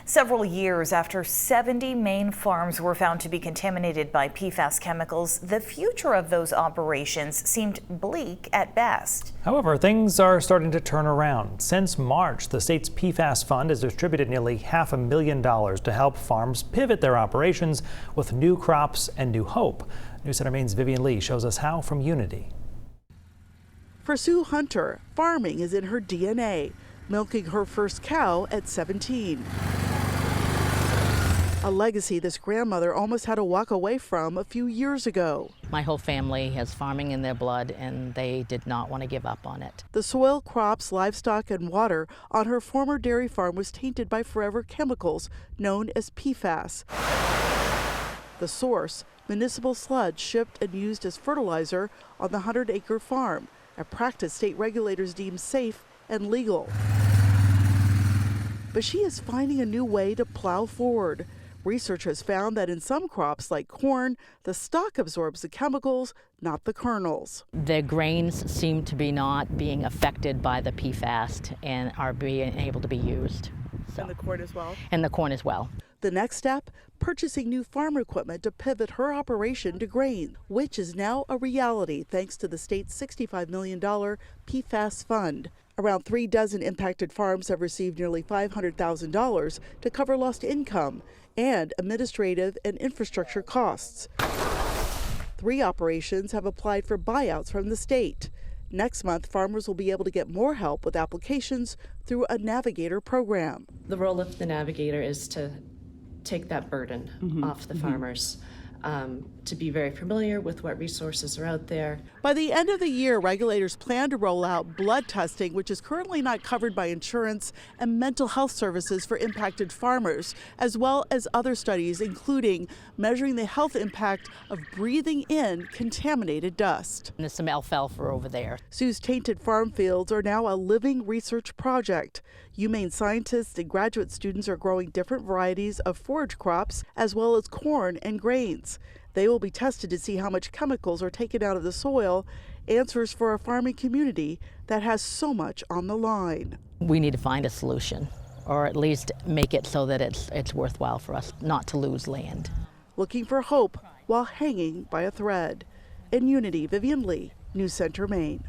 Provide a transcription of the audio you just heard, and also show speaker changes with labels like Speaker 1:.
Speaker 1: Several years after 70 Maine farms were found to be contaminated by PFAS chemicals, the future of those operations seemed bleak at best.
Speaker 2: However, things are starting to turn around. Since March, the state's PFAS fund has distributed nearly $500,000 to help farms pivot their operations with new crops and new hope. News Center Maine's Vivian Lee shows us how from Unity.
Speaker 3: For Sue Hunter, farming is in her DNA, milking her first cow at 17. A legacy this grandmother almost had to walk away from a few years ago.
Speaker 4: My whole family has farming in their blood, and they did not want to give up on it.
Speaker 3: The soil, crops, livestock, and water on her former dairy farm was tainted by forever chemicals known as PFAS. The source, municipal sludge shipped and used as fertilizer on the 100-acre farm, a practice state regulators deem safe and legal. But she is finding a new way to plow forward. Research has found that in some crops like corn, the stalk absorbs the chemicals, not the kernels.
Speaker 4: The grains seem to be not being affected by the PFAS and are being able to be used.
Speaker 3: And the corn as well?
Speaker 4: And the corn as well.
Speaker 3: The next step, purchasing new farm equipment to pivot her operation to grain, which is now a reality thanks to the state's $65 million PFAS fund. Around 3 dozen impacted farms have received nearly $500,000 to cover lost income and administrative and infrastructure costs. 3 operations have applied for buyouts from the state. Next month, farmers will be able to get more help with applications through a Navigator program.
Speaker 5: The role of the Navigator is to take that burden off the farmers, to be very familiar with what resources are out there.
Speaker 3: By the end of the year, regulators plan to roll out blood testing, which is currently not covered by insurance, and mental health services for impacted farmers, as well as other studies, including measuring the health impact of breathing in contaminated dust.
Speaker 4: And there's some alfalfa over there.
Speaker 3: Sue's tainted farm fields are now a living research project. UMaine scientists and graduate students are growing different varieties of forage crops, as well as corn and grains. They will be tested to see how much chemicals are taken out of the soil, answers for a farming community that has so much on the line.
Speaker 4: We need to find a solution, or at least make it so that it's worthwhile for us not to lose land.
Speaker 3: Looking for hope while hanging by a thread. In Unity, Vivian Lee, News Center, Maine.